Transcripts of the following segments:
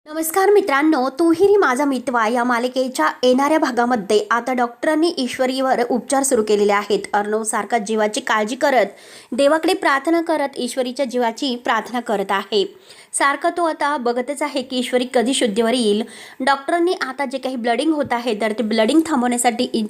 नमस्कार मित्रांनो, तूही रे माझा मितवा या मालिकेच्या येणाऱ्या भागामध्ये आता डॉक्टरांनी ईश्वरीवर उपचार सुरू केलेले आहेत. अर्णव सारखा जीवाची काळजी करत देवाकडे प्रार्थना करत ईश्वरीच्या जीवाची प्रार्थना करत आहे. सारखा तो आता बघतच आहे की ईश्वरी कधी शुद्धीवर येईल. डॉक्टरांनी आता जे काही ब्लडिंग होत आहे तर ते ब्लडिंग थांबवण्यासाठी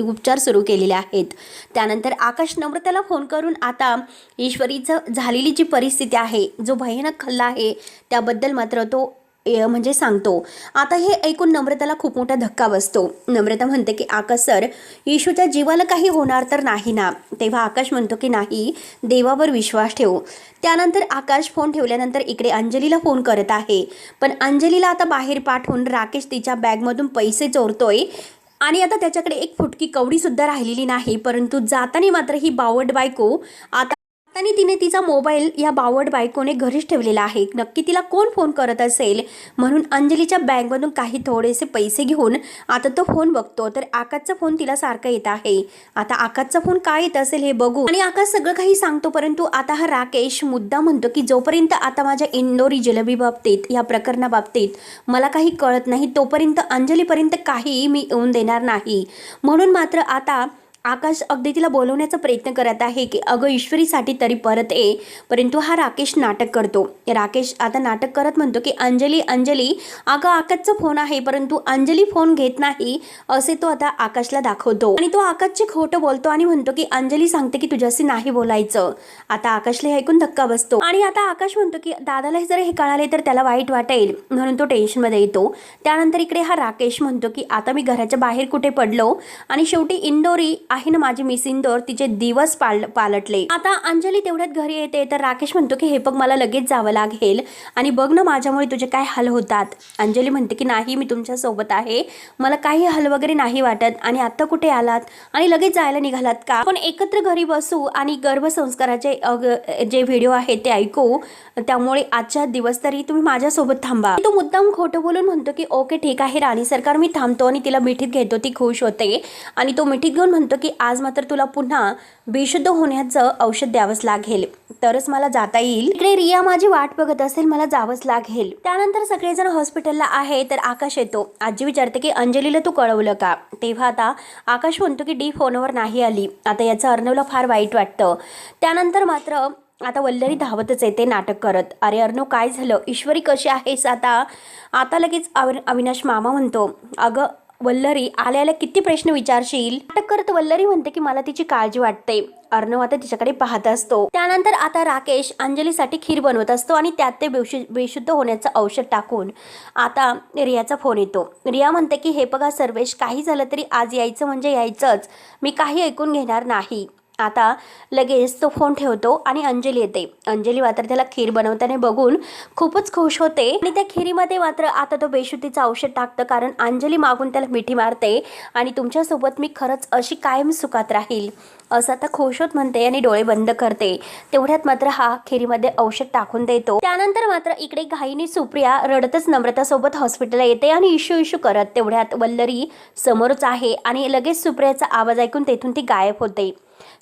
उपचार सुरू केलेले आहेत. त्यानंतर आकाश नम्रताला फोन करून आता ईश्वरीचं झालेली जी परिस्थिती आहे, जो भयानक हल्ला आहे त्याबद्दल मात्र तो म्हणजे सांगतो. आता हे ऐकून नम्रताला खूप मोठा धक्का बसतो. नम्रता म्हणते की आकाश सर, येशूच्या जीवाला काही होणार तर नाही ना? तेव्हा आकाश म्हणतो की नाही, देवावर विश्वास ठेवू. त्यानंतर आकाश फोन ठेवल्यानंतर इकडे अंजलीला फोन करत आहे. पण अंजलीला आता बाहेर पाठवून राकेश तिच्या बॅगमधून पैसे चोरतोय आणि आता त्याच्याकडे एक फुटकी कवडीसुद्धा राहिलेली नाही. परंतु जाताना मात्र ही बावट बायको आता तिने तिचा मोबाईल या बावट बायकोने घरीच ठेवलेला आहे. नक्की तिला कोण फोन करत असेल म्हणून अंजलीच्या बँकमधून काही थोडेसे पैसे घेऊन आता तो फोन बघतो. तर आकाशचा फोन तिला सारखा येत आहे. आता आकाशचा फोन काय येत असेल हे बघू आणि आकाश सगळं काही सांगतो. परंतु आता हा राकेश मुद्दा म्हणतो की जोपर्यंत आता माझ्या इंदोरी जिलेबी बाबतीत या प्रकरणाबाबतीत मला काही कळत नाही तोपर्यंत अंजलीपर्यंत काही मी येऊन देणार नाही. म्हणून मात्र आता आकाश अगदी तिला बोलवण्याचा प्रयत्न करत आहे की अगं ईश्वरीसाठी तरी परत ये. परंतु हा राकेश नाटक करतो. राकेश आता नाटक करत म्हणतो की अंजली अगं आकाशचा फोन आहे. परंतु अंजली फोन घेत नाही असे तो आता आकाशला दाखवतो आणि तो आकाशचे खोटं बोलतो आणि म्हणतो की अंजली सांगते की तुझ्याशी नाही बोलायचं. आता आकाशला हे ऐकून धक्का बसतो आणि आता आकाश म्हणतो की दादाला जर हे कळाले तर त्याला वाईट वाटेल म्हणून तो टेन्शनमध्ये येतो. त्यानंतर इकडे हा राकेश म्हणतो की आता मी घराच्या बाहेर कुठे पडलो आणि शेवटी इंदोरी आहे ना माझी मिस इंदोर, तिचे दिवस पालटले. आता अंजली तेवढ्यात घरी येते तर राकेश म्हणतो की हे बघ मला लगेच जावं लागेल आणि बघ ना माझ्यामुळे तुझे काय हाल होतात. अंजली म्हणते की नाही, मी तुमच्या सोबत आहे, मला काही हाल वगैरे नाही वाटत. आणि आता कुठे आलात आणि लगेच जायला निघालात का? आपण एकत्र घरी बसू आणि गर्भसंस्काराचे जे व्हिडिओ आहे ते ऐकू. त्यामुळे आजच्या दिवस तरी तुम्ही माझ्यासोबत थांबा. तो मुद्दाम खोटं बोलून म्हणतो की ओके ठीक आहे राणी सरकार, मी थांबतो आणि तिला मिठीत घेतो. ती खुश होते आणि तो मिठीत घेऊन म्हणतो की आज मात्र तुला पुन्हा बेशुद्ध होण्याचं औषध द्यावंच लागेल तरच मला जाता येईल. इकडे रिया माझी वाट बघत असेल, मला जावंच लागेल. त्यानंतर सगळेजण हॉस्पिटलला आहे तर आकाश येतो. आजी विचारते की अंजलीला तू कळवलं का? तेव्हा आता आकाश म्हणतो की डी फोनवर नाही आली. आता याचं अर्णवला फार वाईट वाटतं. त्यानंतर मात्र आता वल्लरी धावतच येते नाटक करत. अरे अर्णव काय झालं? ईश्वरी कशी आहेस? आता लगेच अविनाश मामा म्हणतो अगं वल्लरी, आल्याला किती प्रश्न विचारशील? नाटक करत वल्लरी म्हणते की मला तिची काळजी वाटते. अर्णव आता तिच्याकडे पाहत असतो. त्यानंतर आता राकेश अंजलीसाठी खीर बनवत असतो आणि त्यात ते बेशुद्ध होण्याचं औषध टाकून आता रियाचा फोन येतो. रिया म्हणते की हे बघा सर्वेश, काही झालं तरी आज यायचं म्हणजे यायचंच, मी काही ऐकून घेणार नाही. आता लगेच तो फोन ठेवतो आणि अंजली येते. अंजली मात्र त्याला खीर बनवताना बघून खूपच खुश होते आणि त्या खिरीमध्ये मात्र आता तो बेशुद्धीचं औषध टाकतं. कारण अंजली मागून त्याला मिठी मारते आणि तुमच्यासोबत मी खरंच अशी कायम सुखात राहील असं आता खुश होत म्हणते आणि डोळे बंद करते. तेवढ्यात मात्र हा खिरीमध्ये औषध टाकून देतो. त्यानंतर मात्र इकडे घाईने सुप्रिया रडतच नम्रतासोबत हॉस्पिटलला येते आणि इशू करत. तेवढ्यात वल्लरी समोरच आहे आणि लगेच सुप्रियाचा आवाज ऐकून तेथून ती गायब होते.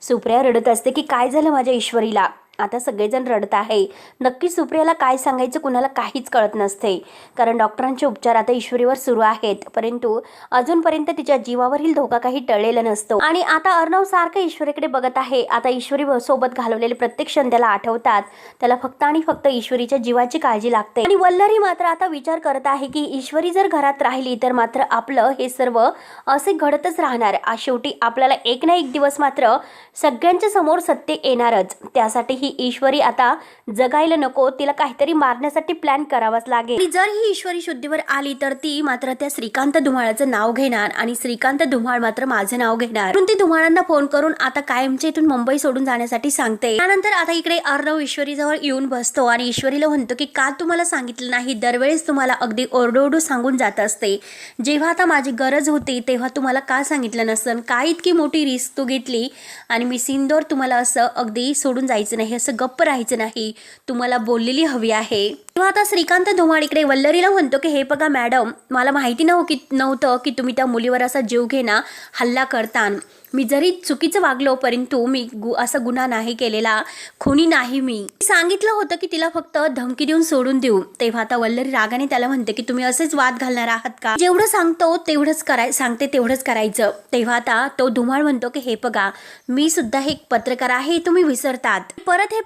सुप्रिया रडत असते की काय झालं माझ्या ईश्वरीला? आता सगळेजण रडत आहे. नक्की सुप्रियाला काय सांगायचं कुणाला काहीच कळत नसते. कारण डॉक्टरांचे उपचार आता ईश्वरीवर सुरू आहेत. परंतु अजूनपर्यंत तिच्या जीवावरील धोका काही टळलेला नसतो आणि आता अर्णव सारखं ईश्वरीकडे बघत आहे. आता ईश्वरी सोबत घालवलेले प्रत्येक क्षण त्याला आठवतात. त्याला फक्त आणि फक्त ईश्वरीच्या जीवाची काळजी लागते. आणि वल्लरी मात्र आता विचार करत आहे की ईश्वरी जर घरात राहिली तर मात्र आपलं हे सर्व असे घडतच राहणार. शेवटी आपल्याला एक ना एक दिवस मात्र सगळ्यांच्या समोर सत्य येणारच. त्यासाठी ही ईश्वरी आता जगायला नको, तिला काहीतरी मारण्यासाठी प्लॅन करावाच लागेल. जर ही ईश्वरी शुद्धीवर आली तर ती मात्र त्या श्रीकांत धुमाळाचं नाव घेणार आणि श्रीकांत धुमाळ मात्र माझं नाव घेणार. म्हणून ती धुमाळांना फोन करून आता कायमच्या इथून मुंबई सोडून जाण्यासाठी सांगते. त्यानंतर आता इकडे अर्णव ईश्वरीजवळ येऊन बसतो आणि ईश्वरीला म्हणतो की का तुम्हाला सांगितलं नाही? दरवेळेस तुम्हाला अगदी ओरडोरडू सांगून जात असते. जेव्हा आता माझी गरज होती तेव्हा तुम्हाला का सांगितलं नसन? काय इतकी मोठी रिस्क तू घेतली आणि मी सिंदोर तुम्हाला असं अगदी सोडून जायचं नाही, असं गप्प राहायचं नाही, तुम्हाला बोललेली हवी आहे. तेव्हा आता श्रीकांत धुमाळ इकडे वल्लरीला म्हणतो की हे बघा मॅडम, मला माहिती नव्हतं की तुम्ही त्या मुलीवर असा जीवघेणा हल्ला करता. मी जरी चुकीचं वागलो परंतु मी असा गुन्हा नाही केलेला, खुनी नाही. मी सांगितलं होतं की तिला फक्त धमकी देऊन सोडून देऊ. तेव्हा आता वल्लरी रागाने त्याला म्हणते की तुम्ही असेच वाद घालणार आहात का? जेवढं सांगतो तेवढंच सांगते तेवढंच करायचं. तेव्हा आता तो धुमाळ म्हणतो की हे बघा, मी सुद्धा एक पत्रकार आहे, तुम्ही विसरतात. परत हे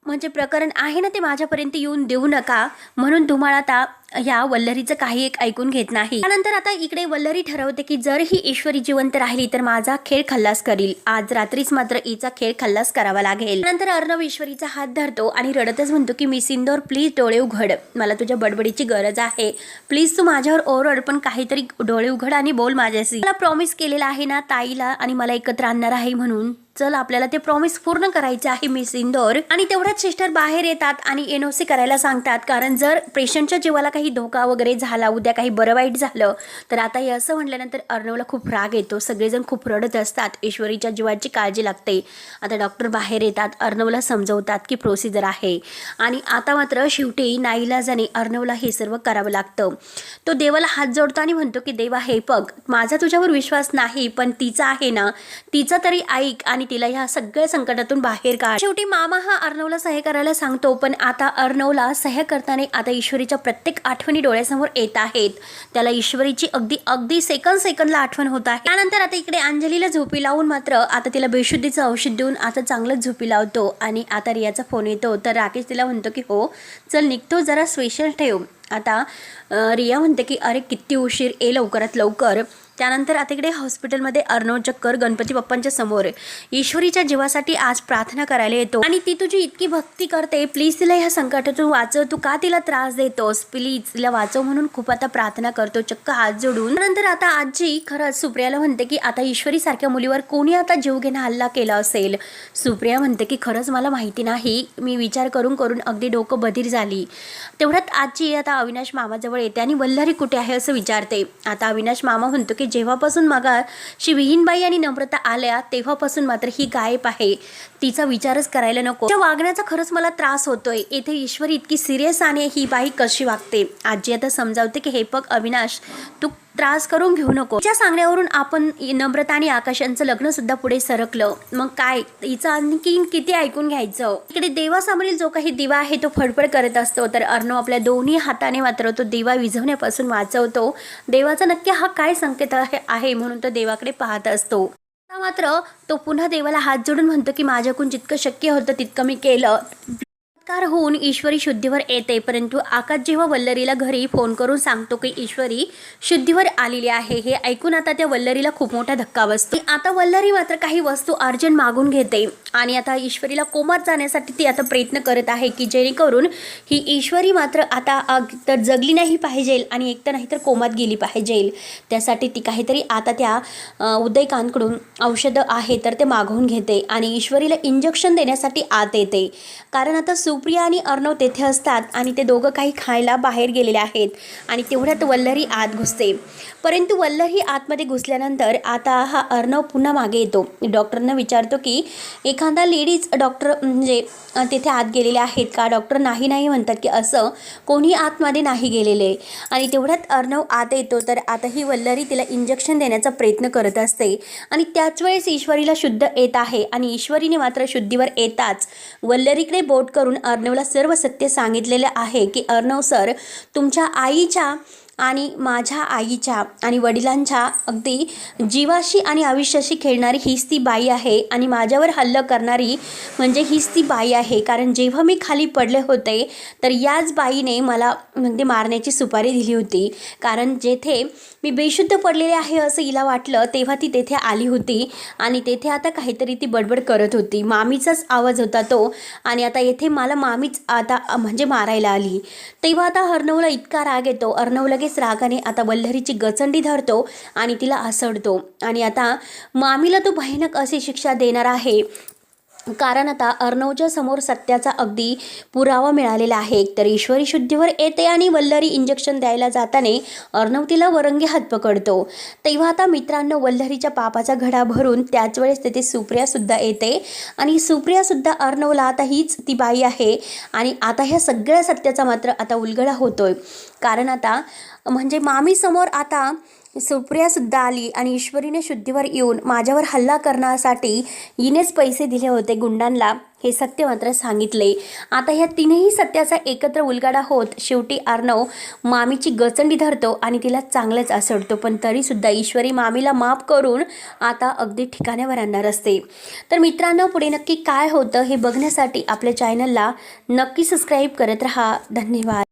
म्हणजे प्रकरण आहे ना ते माझ्यापर्यंत येऊन देऊ नका. म्हणून धुमाळ आता ह्या वल्लरीचं काही एक ऐकून घेत नाही. त्यानंतर आता इकडे वल्लरी ठरवते की जर ही ईश्वरी जिवंत राहिली तर माझा खेळ खल्लास करील. आज रात्रीच मात्र हिचा खेळ खल्लास करावा लागेल. नंतर अर्णव ईश्वरीचा हात धरतो आणि रडतच म्हणतो की मी सिंदूर प्लीज डोळे उघड, मला तुझ्या बडबडीची गरज आहे. प्लीज तू माझ्यावर ओरड पण काहीतरी डोळे उघड आणि बोल माझ्याशी. मला प्रॉमिस केलेला आहे ना ताईला आणि मला एकत्र आणणार आहे, म्हणून चल आपल्याला ते प्रॉमिस पूर्ण करायचे आहे मी सिंदूर. आणि तेवढ्याच सिस्टर बाहेर येतात आणि एनओसी करायला सांगतात, कारण जर पेशंटच्या जीवाला काही धोका वगैरे झाला, उद्या काही बरं वाईट झालं तर आता हे असं म्हटल्यानंतर अर्णवला खूप राग येतो. सगळेजण खूप रडत असतात, ईश्वरीच्या जीवाची काळजी लागते. आता डॉक्टर बाहेर येतात, अर्णवला समजवतात की प्रोसिजर आहे आणि आता मात्र शेवटी नाईलाजाने अर्णवला हे सर्व करावं लागतं. तो देवाला हात जोडतो आणि म्हणतो की देवा हे बघ, माझा तुझ्यावर विश्वास नाही पण तिचा आहे ना, तिचा तरी ऐक आणि तिला ह्या सगळ्या संकटातून बाहेर काढ. शेवटी मामा हा अर्णवला सह्या करायला सांगतो, पण आता अर्णवला सह्या करताना आता ईश्वरीच्या प्रत्येक आठवणी डोळ्यासमोर येत आहेत. त्याला ईश्वरीची अगदी सेकंदला आठवण होत आहे. त्यानंतर आता इकडे अंजलीला झोपी लावून मात्र आता तिला बेशुद्धीचं औषध देऊन आता चांगलंच झोपी लावतो. आणि आता रियाचा फोन येतो तर राकेश तिला म्हणतो की हो चल निघतो, जरा स्पेशल ठेव. आता रिया म्हणते की अरे किती उशीर, ये लवकरात लवकर. त्यानंतर आता इकडे हॉस्पिटलमध्ये अर्णव चक्कर गणपती बाप्पांच्या समोर ईश्वरीच्या जीवासाठी आज प्रार्थना करायला येतो आणि ती तुझी इतकी भक्ती करते, प्लीज तिला ह्या संकटातून वाचव, तू का तिला त्रास देतोस, प्लीज तिला वाचव म्हणून खूप आता प्रार्थना करतो चक्क हात जोडून. नंतर आता आजी खरंच सुप्रियाला म्हणते की आता ईश्वरी सारख्या मुलीवर कोणी आता जीव घेणं हल्ला केला असेल. सुप्रिया म्हणते की खरंच मला माहिती नाही, मी विचार करून अगदी डोकं बधीर झाली. तेवढ्यात आजी आता अविनाश मामाजवळ येते आणि वल्लरी कुठे आहे असं विचारते. आता अविनाश मामा म्हणतो की जेव्हापासून मगाशी विहीनबाई आणि नम्रता आल्या तेव्हापासून मात्र ही गायब आहे, तिचा विचारच करायला नको. तिच्या वागण्याचा खरंच मला त्रास होतोय. येथे ईश्वरी इतकी सिरियस आणि ही बाई कशी वागते. आजी आता समजावते की हे बघ अविनाश, तू त्रास करून घेऊ नको. तिच्या सांगण्यावरून आपण नम्रता आणि आकाशांचं लग्न सुद्धा पुढे सरकलं, मग काय हिचं आणखी किती ऐकून घ्यायचं. इकडे देवासमोरील जो काही दिवा आहे तो फडफड करत असतो तर अर्णव आपल्या दोन्ही हाताने मात्र तो दिवा विझवण्यापासून वाचवतो. देवाचा नक्की हा काय संकेत आहे म्हणून तो देवाकडे पाहत असतो. मात्र तो पुन्हा देवाला हात जोडून म्हणतो की माझ्याकडून जितकं शक्य होतं तितकं मी केलं. होऊन ईश्वरी शुद्धीवर येते, परंतु आकाश जेव्हा वल्लरीला घरी फोन करून सांगतो की ईश्वरी शुद्धीवर आलेली आहे, हे ऐकून आता त्या वल्लरीला खूप मोठा धक्का बसतो. आता वल्लरी मात्र काही वस्तू अर्जंट मागून घेते आणि आता ईश्वरीला कोमात जाण्यासाठी ती आता प्रयत्न करत आहे की जेणेकरून ही ईश्वरी मात्र आता तर जगली नाही पाहिजे आणि एक तर नाही तर कोमात गेली पाहिजे. त्यासाठी ती काहीतरी आता त्या उदयकांतकडून औषधं आहे तर ते मागवून घेते आणि ईश्वरीला इंजेक्शन देण्यासाठी आत येते. कारण आता सुप्रिया आणि अर्णव तेथे असतात आणि ते दोघं काही खायला बाहेर गेलेले आहेत आणि तेवढ्यात वल्लरी आत घुसते. परंतु वल्लरी आतमध्ये घुसल्यानंतर आता हा अर्णव पुन्हा मागे येतो. डॉक्टरना विचारतो की एखादा लेडीज डॉक्टर म्हणजे तेथे आत गेलेले आहेत का. डॉक्टर नाही म्हणतात की असं कोणी आतमध्ये नाही गेलेले. आणि तेवढ्यात अर्णव आत येतो तर आता ही वल्लरी तिला इंजेक्शन देण्याचा प्रयत्न करत असते आणि त्याच वेळेस ईश्वरीला शुद्ध येत आहे आणि ईश्वरीने मात्र शुद्धीवर येताच वल्लरीकडे बोट करून अर्णवला सर्व सत्य सांगितलेलं आहे की अर्णव सर, तुमच्या आईच्या आणि माझ्या आईच्या आणि वडिलांच्या अगदी जीवाशी आणि आयुष्याशी खेळणारी हीच ती बाई आहे आणि माझ्यावर हल्ला करणारी म्हणजे हीच ती बाई आहे. कारण जेव्हा मी खाली पडले होते तर याच बाईने मला म्हणजे मारण्याची सुपारी दिली होती. कारण जेथे मी बेशुद्ध पडलेले आहे असं हिला वाटलं तेव्हा ती तेथे आली होती आणि तेथे आता काहीतरी ती बडबड करत होती. मामीचाच आवाज होता तो आणि आता येथे मला मामीच आता म्हणजे मारायला आली. तेव्हा आता अर्णवला इतका राग येतो. अर्णव लगेच रागाने आता वल्लरीची गचंडी धरतो आणि तिला असडतो आणि आता मामीला तो भयानक अशी शिक्षा देणार आहे. कारण आता अर्णवच्या समोर सत्याचा अगदी पुरावा मिळालेला आहे. तर ईश्वरी शुद्धीवर येते आणि वल्लरी इंजेक्शन द्यायला जाताना अर्णव तिला वरंगी हात पकडतो. तेव्हा आता मित्रांनो, वल्लरीच्या पापाचा घडा भरून त्याच वेळेस तिथे सुप्रियासुद्धा येते आणि सुप्रियासुद्धा अर्णवला आता हीच ती बाई आहे आणि आता ह्या सगळ्या सत्याचा मात्र आता उलगडा होतोय. कारण आता म्हणजे मामीसमोर आता सुप्रियासुद्धा आली आणि ईश्वरीने शुद्धीवर येऊन माझ्यावर हल्ला करण्यासाठी हिनेच पैसे दिले होते गुंडांना, हे सत्य मात्र सांगितले. आता ह्या तीनही सत्याचा एकत्र उलगडा होत शेवटी अर्णव मामीची गचंडी धरतो आणि तिला चांगलंच असडतो. पण तरीसुद्धा ईश्वरी मामीला माफ करून आता अगदी ठिकाण्यावर आणणार असते. तर मित्रांनो, पुढे नक्की काय होतं हे बघण्यासाठी आपल्या चॅनलला नक्की सबस्क्राईब करत राहा. धन्यवाद.